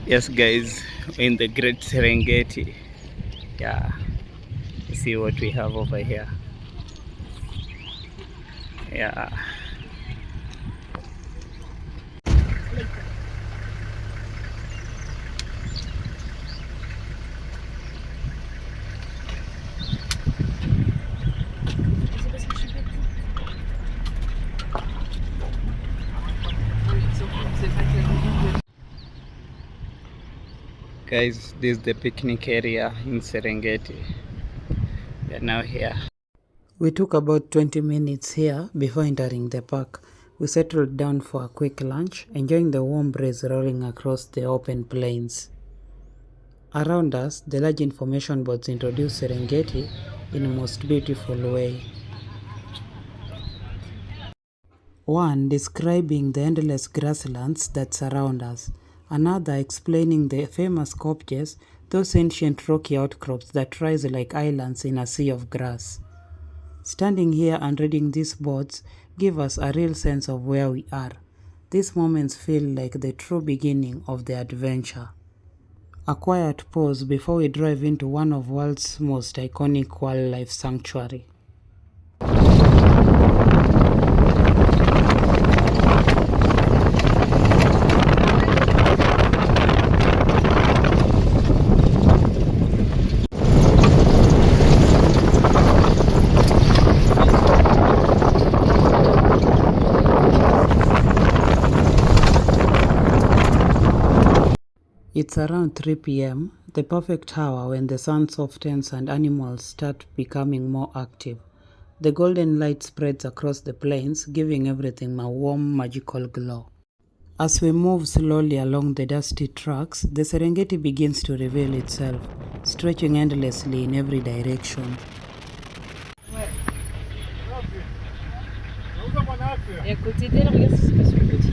Yes, guys, in the Great Serengeti. Yeah, see what we have over here. Yeah. Guys, this is the picnic area in Serengeti. We are now here. We took about 20 minutes here before entering the park. We settled down for a quick lunch, enjoying the warm breeze rolling across the open plains. Around us, the large information boards introduce Serengeti in a most beautiful way. One describing the endless grasslands that surround us, another explaining the famous kopjes, those ancient rocky outcrops that rise like islands in a sea of grass. Standing here and reading these boards give us a real sense of where we are. These moments feel like the true beginning of the adventure. A quiet pause before we drive into one of the world's most iconic wildlife sanctuary. It's around 3 p.m., the perfect hour when the sun softens and animals start becoming more active. The golden light spreads across the plains, giving everything a warm, magical glow. As we move slowly along the dusty tracks, the Serengeti begins to reveal itself, stretching endlessly in every direction. Et à côté d'elle, regarde ce qui se passe sur le petit.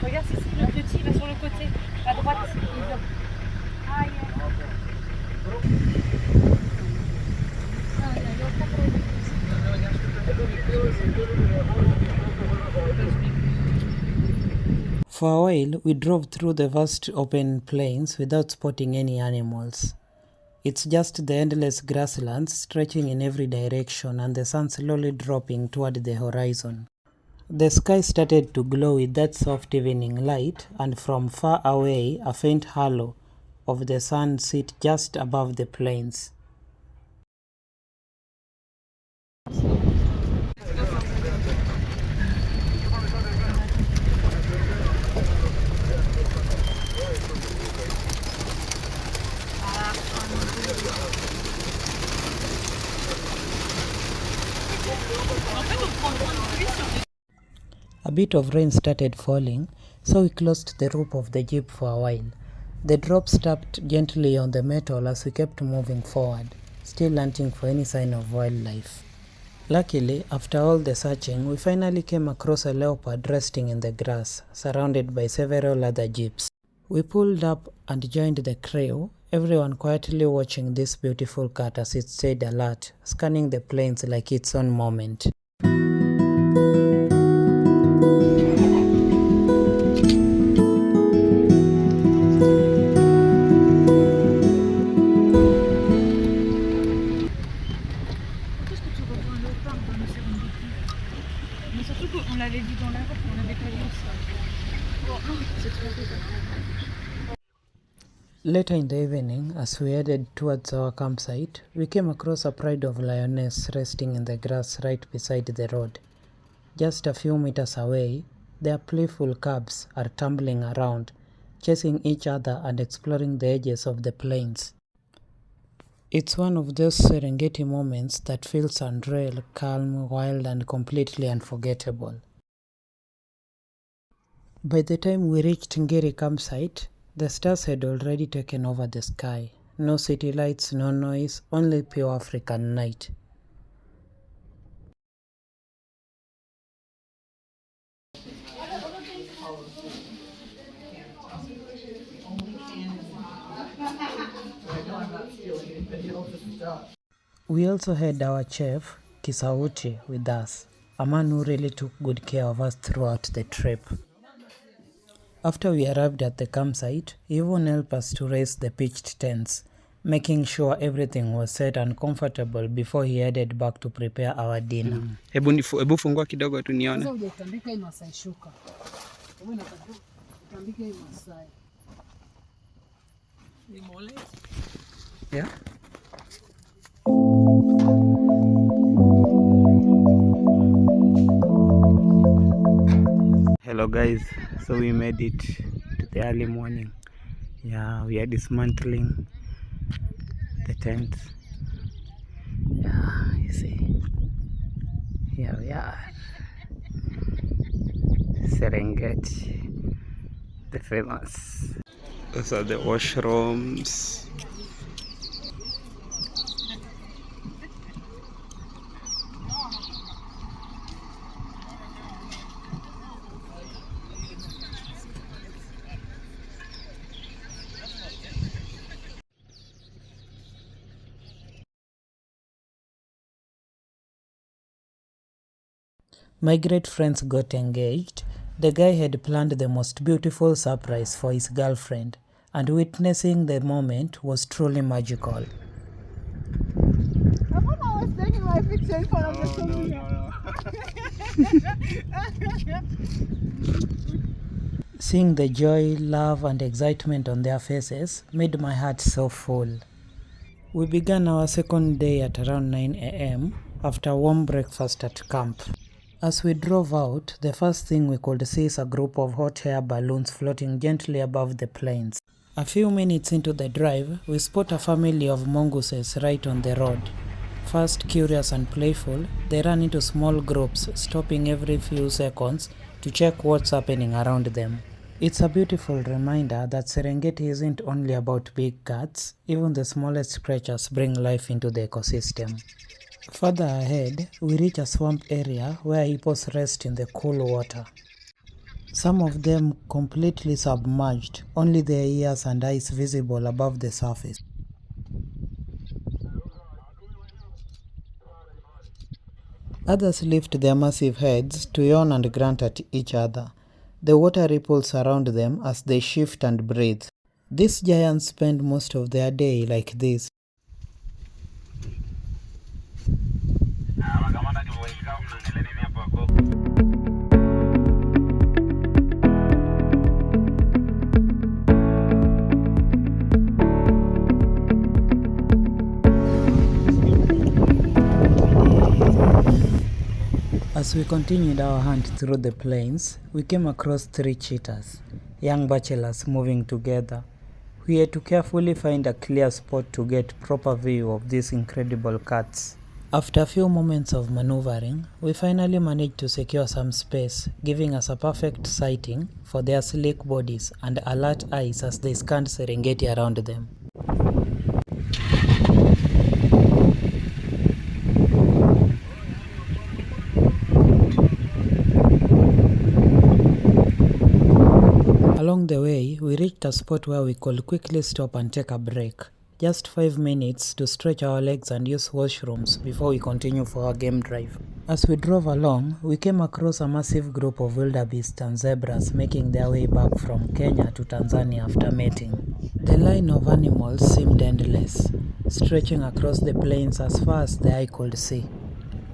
Regarde, c'est le petit, il va sur le côté, à droite. Il vient. For a while, we drove through the vast open plains without spotting any animals. It's just the endless grasslands stretching in every direction and the sun slowly dropping toward the horizon. The sky started to glow with that soft evening light, and from far away, a faint halo of the sun sit just above the plains. A bit of rain started falling, so we closed the roof of the jeep for a while. The drops tapped gently on the metal as we kept moving forward, still hunting for any sign of wildlife. Luckily, after all the searching, we finally came across a leopard resting in the grass, surrounded by several other jeeps. We pulled up and joined the crew, everyone quietly watching this beautiful cat as it stayed alert, scanning the plains like its own moment. Mais surtout qu'on l'avait vu dans la route, on l'avait pas vu ça. Bon, c'est trop cool. Later in the evening, as we headed towards our campsite, we came across a pride of lioness resting in the grass right beside the road. Just a few meters away, their playful cubs are tumbling around, chasing each other and exploring the edges of the plains. It's one of those Serengeti moments that feels unreal, calm, wild, and completely unforgettable. By the time we reached Ngiri campsite, the stars had already taken over the sky. No city lights, no noise, only pure African night. We also had our chef, Kisauti, with us, a man who really took good care of us throughout the trip. After we arrived at the campsite, he even helped us to raise the pitched tents, making sure everything was set and comfortable before he headed back to prepare our dinner. Hebu fungua kidogo tu nione. Sasa hujatandika hii Masai shuka. Wewe unataka utandike hii Masai. Ni mole. Yeah. Hello guys, so we made it to the early morning. Yeah, we are dismantling the tent. Yeah, you see, here we are, Serengeti, the famous. Those are the washrooms. My great friends got engaged. The guy had planned the most beautiful surprise for his girlfriend, and witnessing the moment was truly magical. I thought I was taking my picture in front of the camera. Seeing the joy, love, and excitement on their faces made my heart so full. We began our second day at around 9 a.m. after a warm breakfast at camp. As we drove out, the first thing we could see is a group of hot air balloons floating gently above the plains. A few minutes into the drive, we spot a family of mongooses right on the road. First curious and playful, they run into small groups, stopping every few seconds to check what's happening around them. It's a beautiful reminder that Serengeti isn't only about big cats, even the smallest creatures bring life into the ecosystem. Further ahead, we reach a swamp area where hippos rest in the cool water. Some of them completely submerged, only their ears and eyes visible above the surface. Others lift their massive heads to yawn and grunt at each other. The water ripples around them as they shift and breathe. These giants spend most of their day like this. As we continued our hunt through the plains, we came across 3 cheetahs, young bachelors moving together. We had to carefully find a clear spot to get proper view of these incredible cats. After a few moments of maneuvering, we finally managed to secure some space, giving us a perfect sighting for their sleek bodies and alert eyes as they scanned Serengeti around them. Along the way, we reached a spot where we could quickly stop and take a break. Just 5 minutes to stretch our legs and use washrooms before we continue for our game drive. As we drove along, we came across a massive group of wildebeest and zebras making their way back from Kenya to Tanzania after mating. The line of animals seemed endless, stretching across the plains as far as the eye could see.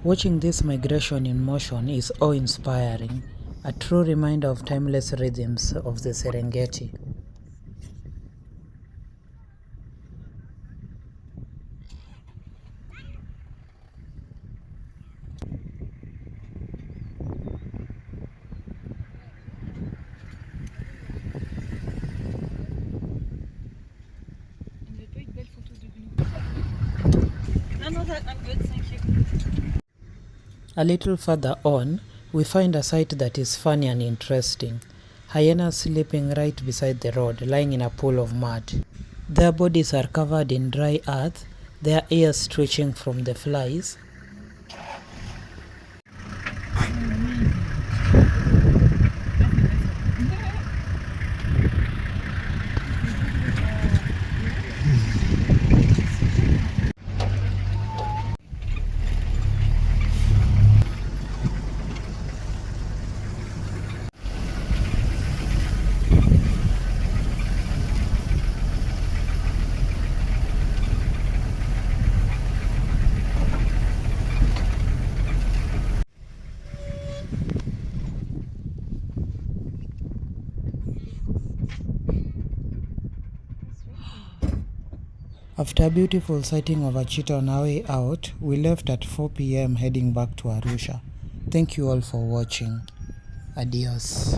Watching this migration in motion is awe-inspiring, a true reminder of timeless rhythms of the Serengeti. I'm good, thank you. A little further on, we find a sight that is funny and interesting. Hyenas sleeping right beside the road, lying in a pool of mud. Their bodies are covered in dry earth, their ears twitching from the flies. After a beautiful sighting of a cheetah on our way out, we left at 4 p.m. heading back to Arusha. Thank you all for watching. Adios.